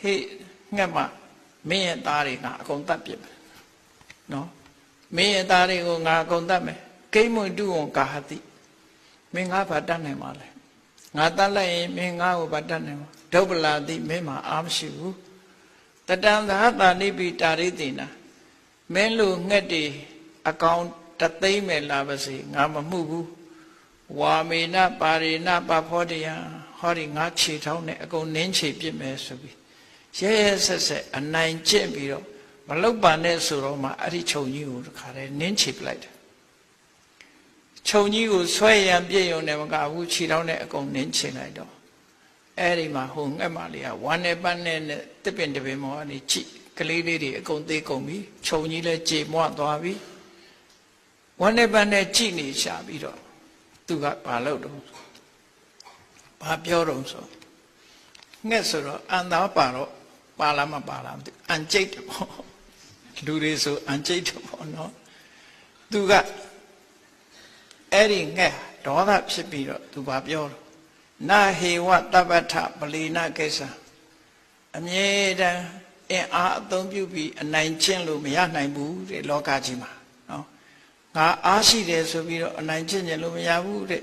嘿，俺嘛没人打的，俺公打别喏，没人打的我俺公打没，根本就我干哈的，没俺把单来嘛嘞，俺打来没俺我把单来嘛，都不拉的没嘛阿不修，但当他打你比打的的呢，没路俺的阿公打对没拉不是，俺们木布。话未那巴里那巴婆的呀，好的俺起头呢，个年纪变没说比，谢谢啊难见比了，把老板呢说了嘛，阿里抽牛看来年纪不来的，抽牛虽然别用那么个武器头呢，个年纪来的，阿里嘛红阿嘛里啊，วัน呢半呢这边嘛你记，个里里的个对个米，抽牛来接么多比，วัน呢半呢记你下比了。သူကဘာလုပ်တော့ဘာပြောတော့ဆိုငှက်ဆိုတော့အန်သားပါတော့ပါလားမပါလားမသိအန်ကျိတ်တယ်ပေါ့လူတွေဆိုအန်ကျိတ်တယ်ပေါ့နော်သူကအဲ့ဒီငှက်ဒေါသဖြစ်ပြီးတော့သူဘာပြောတော့နာဟေဝတပ္ပထပလီနာကိစ္စအမြဲတမ်းအင်အားအသုံးပြုပြီးအနိုင်ကျင့်လို့မရနိုင်ဘူးတဲ့လောကကြီးမှာနော်ငါအားရှိတယ်ဆိုပြီးတော့အနိုင်ကျင့်ကြလို့မရဘူးတဲ့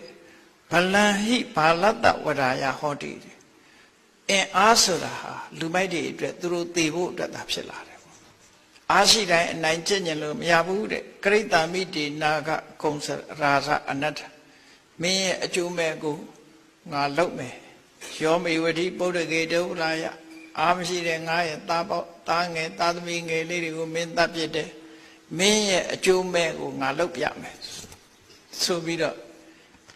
ဗလံဟိဘာလတ္တဝရာယဟောတိအင်အားဆိုတာဟာလူမိုက်တွေအတွက်သူတို့သိဖို့အတွက်သာဖြစ်လာတယ်ပေါ့အားရှိတိုင်းအနိုင်ကျင့်ကြလို့မရဘူးတဲ့ကရိတ္တမိတိနာကကုံစရာဇအနတ္ထမင်းရဲ့အကျိုးမဲ့ကိုငါလုပ်မယ်ယောမေဝတိပုဒ္ဓဂေတုရာယအားမရှိတဲ့ငါရဲ့သားပေါသားငယ်သားသမီးငယ်လေးတွေကိုမင်းတတ်ပြစ်တယ်မင်းရဲ့အကျိုးမဲ့ကိုငါလုပ်ပြမယ်ဆိုပြီးတော့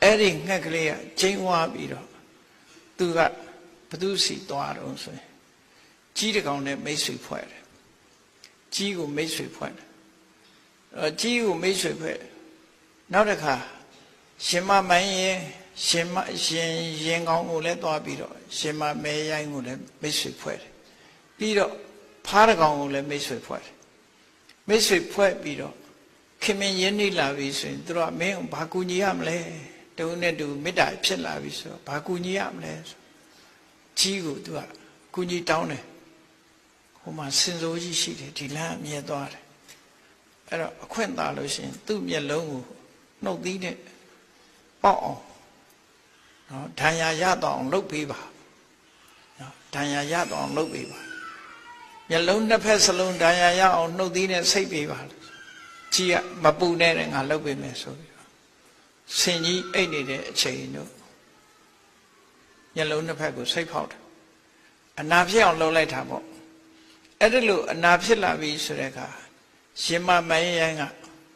အဲ့ဒီငှက်ကလေးကကျင်းဝါပြီးတော့သူကဘသူစီသွားတော့ဆိုရင်ကြီးတကောင်နဲ့မိတ်ဆွေဖွဲ့တယ်ကြီးကိုမိတ်ဆွေဖွဲ့တယ်ကြီးကိုမိတ်ဆွေဖွဲ့နောက်တစ်ခါရှင်မမိုင်းရင်ရင်ကောင်းကိုလည်းသွားပြီးတော့ရှင်မမဲရိုင်းကိုလည်းမိတ်ဆွေဖွဲ့တယ်ပြီးတော့ဖားတကောင်ကိုလည်းမိတ်ဆွေဖွဲ့တယ်မိတ်ဆွေဖွဲ့ပြီးတော့ခင်မင်းရင်းနှီးလာပြီဆိုရင်သူတို့ကမင်းဘာကူညီရမလဲတုံးနဲ့တူမေတ္တာဖြစ်လာပြီဆိုတော့ဘာကူညီရမလဲဆိုကြီးကိုသူကကူညီတောင်းတယ်ဟိုမှာစင်စိုးကြီးရှိတယ်ဒီလမ်းအမြဲသွားတယ်အဲ့တော့အခွင့်သာလို့ရှိရင်သူ့မျက်လုံးကိုနှုတ်သီးနဲ့ပေါက်အောင်နော်ဒဏ်ရာရတော့အောင်လုပ်ပေးပါနော်ဒဏ်ရာရတော့အောင်လုပ်ပေးပါမျက်လုံးနှစ်ဖက်စလုံးဒဏ်ရာရအောင်နှုတ်သီးနဲ့ဆိတ်ပေးပါကြီးကမပူနဲ့ငါလုပ်ပေးမယ်ဆိုပြီးတော့ဆင်ကြီးအိတ်နေတဲ့အချိန်တို့မျက်လုံးနှစ်ဖက်ကိုဆိတ်ဖောက်တယ်အနာဖြစ်အောင်လုပ်လိုက်တာပေါ့အဲ့ဒါလို့အနာဖြစ်လာပြီဆိုတဲ့အခါရှင်မမင်းရိုင်းက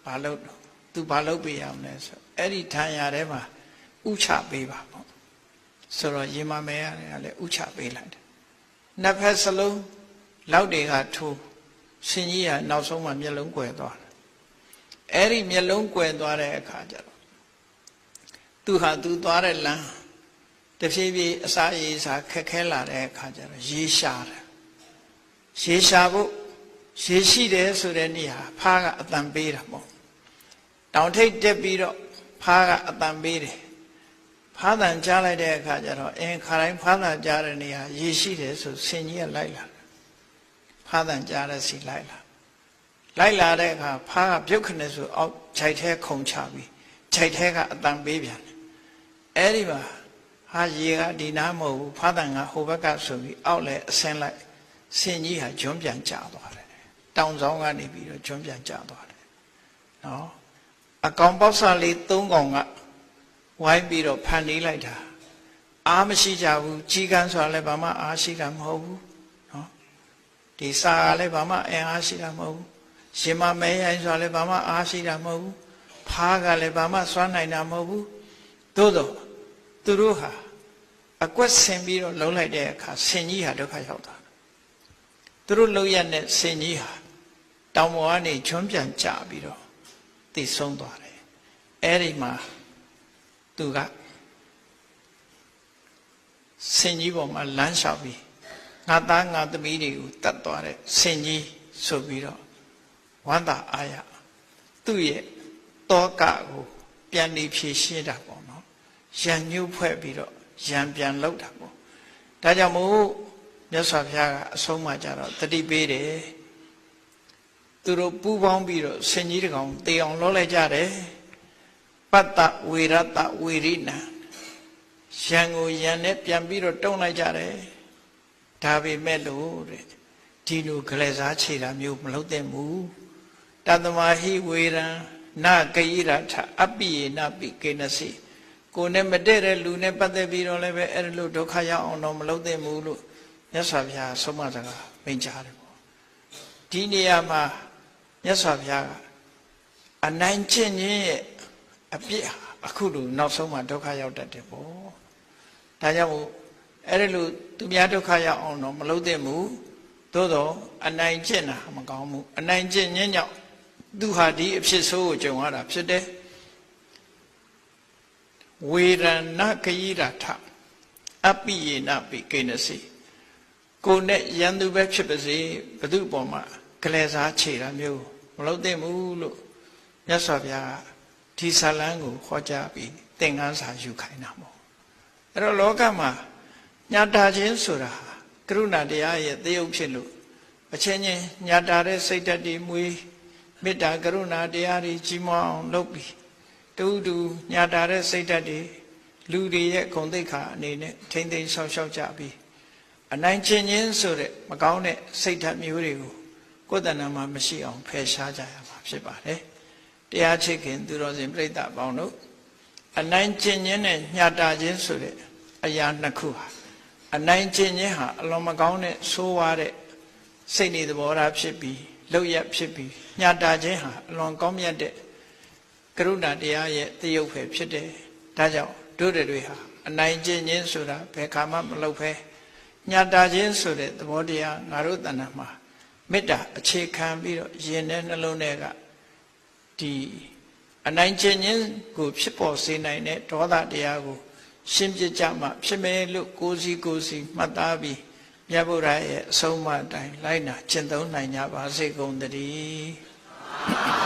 ဘာလုပ်တော့သူဘာလုပ်ပေးရမလဲဆိုအဲ့ဒီထံရထဲမှာဥချပေးပါပေါ့ဆိုတော့ရင်မမဲရတယ်ကလည်းဥချပေးလိုက်တယ်နှစ်ဖက်စလုံးလောက်တွေကထိုးရှင်ကြီးကနောက်ဆုံးမှမျက်လုံးကွယ်သွားတယ်အဲ့ဒီမျက်လုံးကွယ်သွားတဲ့အခါကျတော့သူဟာသူသွားတဲ့လမ်းတဖြည်းဖြည်းအစာရေစာခက်ခဲလာတဲ့အခါကျတော့ရေရှာတယ်ရေရှာဖို့ရေရှိတယ်ဆိုတဲ့နေ့ဟာဖားကအတန်ပေးတာပေါ့တောင်ထိပ်တက်ပြီးတော့ဖားကအတန်ပေးတယ်ဖားတန်ကြားလိုက်တဲ့အခါကျတော့ခါတိုင်းဖားတန်ကြားတဲ့နေရာရေရှိတယ်ဆိုဆင်ကြီးကလိုက်လာဖားတန်ကြားတဲ့စီလိုက်လာတဲ့အခါဖားကပြုတ်ခနဲ့ဆိုအောက်ခြိုက်ထဲခုံချပြီးခြိုက်ထဲကအတန်ပေးပြန်တယ်အဲ့ဒီမှာဟာရေကဒီနားမဟုတ်ဘူးဖားတန်ကဟိုဘက်ကဆိုပြီးအောက်လဲအဆင်းလိုက်ဆင်ကြီးဟာကျွန်းပြန်ကျသွားတယ်တောင်ဆောင်ကနေပြီးတော့ကျွန်းပြန်ကျသွားတယ်နော်အကောင်ပေါက်စားလေး၃ကောင်ကဝိုင်းပြီးတော့ဖန်နေလိုက်တာအားမရှိကြဘူးကြီးကန်းဆိုတာလည်းဘာမှအားရှိတာမဟုတ်ဘူးနော်ဒီစာကလည်းဘာမှအားရှိတာမဟုတ်ဘူးရှင်မမဲရိုင်းဆိုတာလည်းဘာမှအားရှိတာမဟုတ်ဘူးဖားကလည်းဘာမှစွမ်းနိုင်တာမဟုတ်ဘူးသို့တော့သူတို့ဟာအကွက်ဆင်ပြီးတော့လုံလိုက်တဲ့အခါဆင်ကြီးဟာဒုက္ခရောက်တာသူတို့လုံရတဲ့ဆင်ကြီးဟာတောင်ပေါ်ကနေကျွန်းပြန်ကျပြီးတော့တည်ဆုံးသွားတယ်အဲ့ဒီမှာသူကဆင်ကြီးပေါ်မှာလမ်းလျှောက်ပြီးငါသားငါသမီးတွေကိုတတ်သွားတဲ့ဆင်ကြီးဆိုပြီးတော့ဝန္တာအာရသူ့ရဲ့တောကကိုပြန်နေဖြည့်ရှင်းတာပေါ့နော်ရံညှို့ဖွဲ့ပြီးတော့ရံပြန်လောက်တာပေါ့ဒါကြောင့်မို့ မြတ်စွာဘုရားကအဆုံးအမကြတော့တတိပေးတယ်သူတို့ပူးပေါင်းပြီးတော့ဆင်ကြီးတကောင်တေအောင်လောလိုက်ကြတယ်ပတ္တဝေရတဝေရိနံရံကိုရံနဲ့ပြန်ပြီးတော့တုံးလိုက်ကြတယ်ဒါပေမဲ့လို့တဲ့ဒီလိုကလေးစားခြေတာမျိုးမလုပ်သင့်ဘူးတတမဟိဝေရံနာဂိရထအပိယေနပိကေနစီကိုယ်နဲ့မတည့်တဲ့လူနဲ့ပတ်သက်ပြီးတော့လည်းပဲအဲ့လိုဒုက္ခရောက်အောင်တော့မလုပ်သင့်ဘူးလို့မြတ်စွာဘုရားဆုံးမစကားမိန့်ကြားတယ်ပေါ့ဒီနေရာမှာမြတ်စွာဘုရားကအနိုင်ကျင့်ခြင်းရဲ့အပြစ်အခုလိုနောက်ဆုံးမှာဒုက္ခရောက်တတ်တယ်ပေါ့ဒါကြောင့်မို့အဲ့လိုသူများဒုက္ခရောက်အောင်တော့မလုပ်သင့်ဘူးသို့တော့အနိုင်ကျင့်တာမကောင်းဘူးအနိုင်ကျင့်ခြင်းကြောင့်သူဟာဒီအဖြစ်ဆိုးကိုကြုံရတာဖြစ်တယ်ဝေရဏဂိရထအပိယေနပိကိနစီကိုယ်နဲ့ရန်သူပဲဖြစ်ပါစေဘု து ပေါ်မှာကလေးစားခြေတာမျိုးမလုပ်သင့်ဘူးလို့မြတ်စွာဘုရားဒီဇာလန်းကိုဟောကြားပြီးသင်ခန်းစာယူခိုင်းတာပေါ့အဲ့တော့လောကမှာညာတာခြင်းဆိုတာကရုဏာတရားရဲ့သရုပ်ဖြစ်လို့အချင်းချင်းညာတာတဲ့စိတ်ဓာတ်တွေမွေးမေတ္တာကရုဏာတရားတွေကြီးမားအောင်လုပ်ပြီးတူတူညာတာတဲ့စိတ်ဓာတ်တွေလူတွေရဲ့ဂုဏ်သိက္ခာအနေနဲ့ထိမ့်သိမ်းဆောက်ရှောက်ကြပြီးအနိုင်ကျင့်ခြင်းဆိုတဲ့မကောင်းတဲ့စိတ်ဓာတ်မျိုးတွေကိုကိုယ်တဏ္ဍာမှာမရှိအောင်ဖယ်ရှားကြရမှာဖြစ်ပါတယ်တရားချစ်ခင်သူတော်စင်ပြိဿပေါင်းတို့အနိုင်ကျင့်ခြင်းနဲ့ညာတာခြင်းဆိုတဲ့အရာနှစ်ခုဟာအနိုင်ကျင့်ခြင်းဟာအလွန်မကောင်းတဲ့ဆိုးဝါးတဲ့စိတ်နေသဘောထားဖြစ်ပြီးလောက်ရဖြစ်ပြီးညာတာခြင်းဟာအလွန်ကောင်းမြတ်တဲ့ကရုဏာတရားရဲ့သရုပ်ပဲဖြစ်တယ်ဒါကြောင့်တို့တွေဟာအနိုင်ကျင့်ခြင်းဆိုတာဘယ်ခါမှမလုပ်ဖဲညာတာခြင်းဆိုတဲ့သဘောတရားငါတို့တဏ္ဍာမှာမေတ္တာအခြေခံပြီးတော့ယင်တဲ့နှလုံးထဲကဒီအနိုင်ကျင့်ခြင်းကိုဖြစ်ပေါ်စေနိုင်တဲ့ဒေါသတရားကိုရှင်းပြကြမှဖြစ်မယ်လို့ကိုယ်စီမှတ်သားပြီးမြတ်ဗုဒ္ဓရဲ့အဆုံးအမအတိုင်းလိုက်နာကျင့်သုံးနိုင်ကြပါစေကုန်သတည်း